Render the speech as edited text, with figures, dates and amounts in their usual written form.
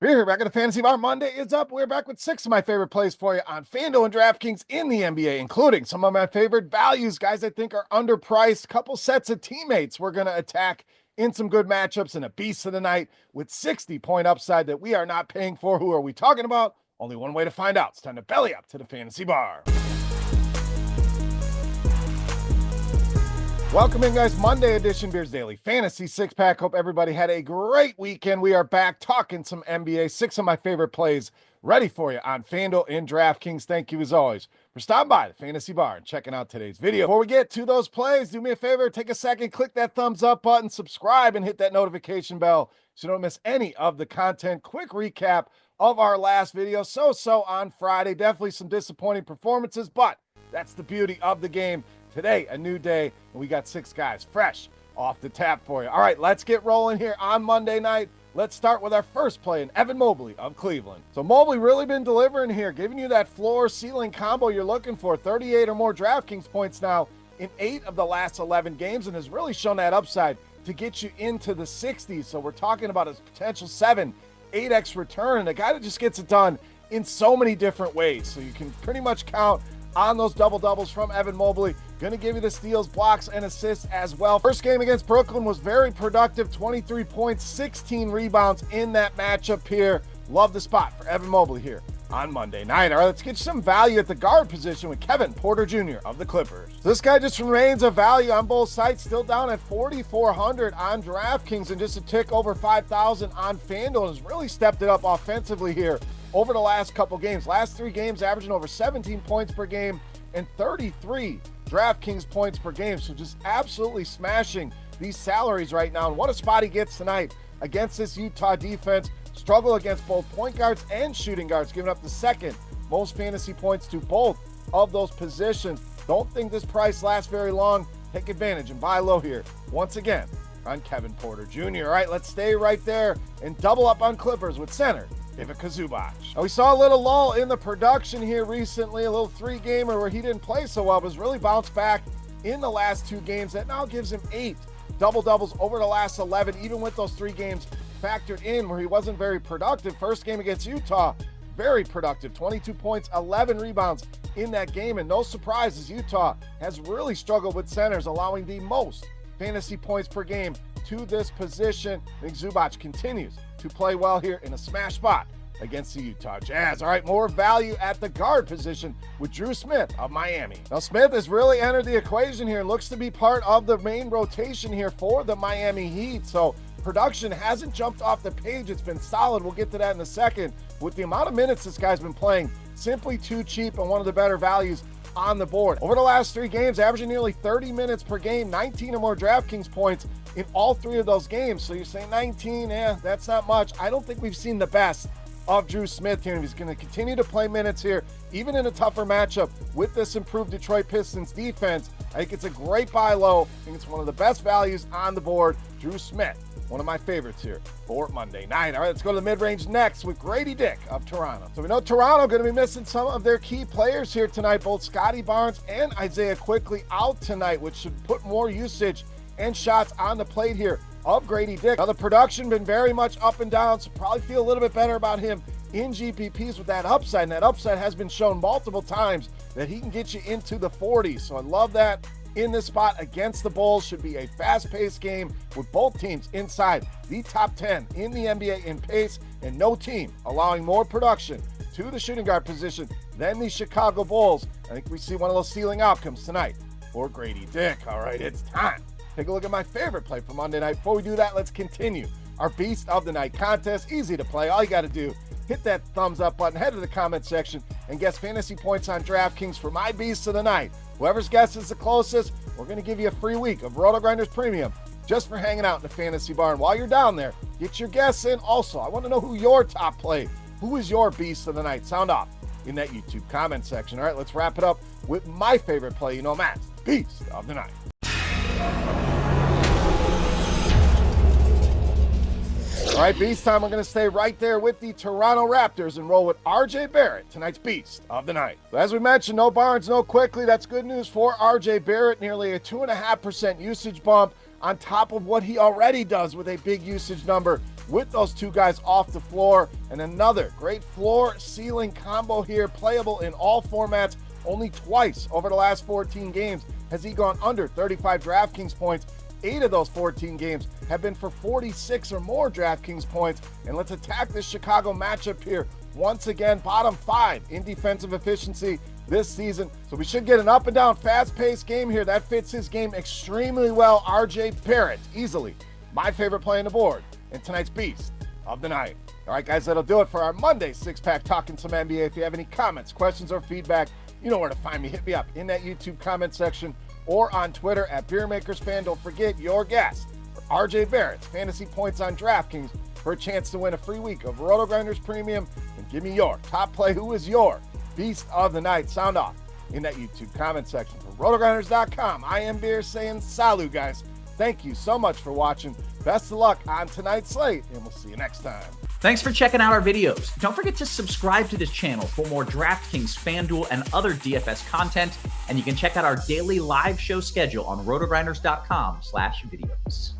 We're here back at the Fantasy Bar. Monday is up. We're back with 6 of my favorite plays for you on FanDuel and DraftKings in the NBA, including some of my favorite values, guys I think are underpriced, couple sets of teammates we're going to attack in some good matchups, and a beast of the night with 60-point upside that we are not paying for. Who are we talking about? Only one way to find out. It's time to belly up to the Fantasy Bar. Welcome in, guys. Monday edition Beers Daily Fantasy Six-Pack. Hope everybody had a great weekend. We are back talking some NBA. 6 of my favorite plays ready for you on FanDuel and DraftKings. Thank you, as always, for stopping by the Fantasy Bar and checking out today's video. Before we get to those plays, do me a favor, take a second, click that thumbs up button, subscribe, and hit that notification bell so you don't miss any of the content. Quick recap of our last video. So on Friday. Definitely some disappointing performances, but that's the beauty of the game. Today, a new day, and we got 6 guys fresh off the tap for you. All right, let's get rolling here on Monday night. Let's start with our first play in Evan Mobley of Cleveland. So Mobley really been delivering here, giving you that floor-ceiling combo you're looking for. 38 or more DraftKings points now in 8 of the last 11 games, and has really shown that upside to get you into the 60s. So we're talking about a potential 7-8x return, a guy that just gets it done in so many different ways. So you can pretty much count on those double-doubles from Evan Mobley. Going to give you the steals, blocks, and assists as well. First game against Brooklyn was very productive. 23 points, 16 rebounds in that matchup here. Love the spot for Evan Mobley here on Monday night. All right, let's get you some value at the guard position with Kevin Porter Jr. of the Clippers. So this guy just remains a value on both sites, still down at 4,400 on DraftKings and just a tick over 5,000 on FanDuel, and has really stepped it up offensively here over the last couple games. Last 3 games averaging over 17 points per game and 33 DraftKings points per game. So just absolutely smashing these salaries right now. And what a spot he gets tonight against this Utah defense. Struggle against both point guards and shooting guards, giving up the second most fantasy points to both of those positions. Don't think this price lasts very long. Take advantage and buy low here once again on Kevin Porter Jr. All right, let's stay right there and double up on Clippers with center Ivica Zubac. Now, we saw a little lull in the production here recently, a little 3-gamer where he didn't play so well, but has really bounced back in the last 2 games. That now gives him 8 double-doubles over the last 11, even with those 3 games factored in where he wasn't very productive. First game against Utah, very productive, 22 points, 11 rebounds in that game, and no surprises, Utah has really struggled with centers, allowing the most fantasy points per game to this position. I think Zubac continues to play well here in a smash spot against the Utah Jazz. All right, more value at the guard position with Dru Smith of Miami. Now, Smith has really entered the equation here, looks to be part of the main rotation here for the Miami Heat. So production hasn't jumped off the page. It's been solid. We'll get to that in a second. With the amount of minutes this guy's been playing, simply too cheap and one of the better values on the board. Over the last 3 games, averaging nearly 30 minutes per game, 19 or more DraftKings points in all 3 of those games. So you're saying 19, that's not much. I don't think we've seen the best of Dru Smith here, and he's going to continue to play minutes here, even in a tougher matchup with this improved Detroit Pistons defense. I think it's a great buy low. I think it's one of the best values on the board. Dru Smith, one of my favorites here for Monday night. All right, let's go to the mid-range next with Gradey Dick of Toronto. So we know Toronto going to be missing some of their key players here tonight, both Scotty Barnes and Isaiah Quickly out tonight, which should put more usage and shots on the plate here of Gradey Dick. Now, the production been very much up and down, so probably feel a little bit better about him in GPPs with that upside. And that upside has been shown multiple times that he can get you into the 40s. So I love that in this spot against the Bulls. Should be a fast-paced game with both teams inside the top 10 in the NBA in pace, and no team allowing more production to the shooting guard position than the Chicago Bulls. I think we see one of those ceiling outcomes tonight for Gradey Dick. All right, it's time. Take a look at my favorite play for Monday night. Before we do that, let's continue our Beast of the Night contest. Easy to play. All you got to do, hit that thumbs up button, head to the comment section, and guess fantasy points on DraftKings for my Beast of the Night. Whoever's guess is the closest, we're going to give you a free week of RotoGrinders Premium just for hanging out in the Fantasy Bar. And while you're down there, get your guess in. Also, I want to know who your top play, who is your Beast of the Night? Sound off in that YouTube comment section. All right, let's wrap it up with my favorite play. You know, Matt's Beast of the Night. All right, Beast time. We're going to stay right there with the Toronto Raptors and roll with RJ Barrett, tonight's Beast of the Night. So as we mentioned, no Barnes, no Quickly. That's good news for RJ Barrett. Nearly a 2.5% usage bump on top of what he already does with a big usage number with those two guys off the floor. And another great floor ceiling combo here, playable in all formats. Only twice over the last 14 games has he gone under 35 DraftKings points. 8 of those 14 games have been for 46 or more DraftKings points. And let's attack this Chicago matchup here. Once again, bottom 5 in defensive efficiency this season. So we should get an up and down, fast-paced game here. That fits his game extremely well. RJ Barrett, easily my favorite play on the board and tonight's beast of the night. All right, guys, that'll do it for our Monday six-pack talking some NBA. If you have any comments, questions, or feedback, you know where to find me. Hit me up in that YouTube comment section or on Twitter at Beermakersfan. Don't forget your guess for RJ Barrett's fantasy points on DraftKings for a chance to win a free week of RotoGrinders Premium. And give me your top play. Who is your beast of the night? Sound off in that YouTube comment section. For RotoGrinders.com, I am Beer saying salut, guys. Thank you so much for watching. Best of luck on tonight's slate, and we'll see you next time. Thanks for checking out our videos. Don't forget to subscribe to this channel for more DraftKings, FanDuel, and other DFS content. And you can check out our daily live show schedule on RotoGrinders.com/videos.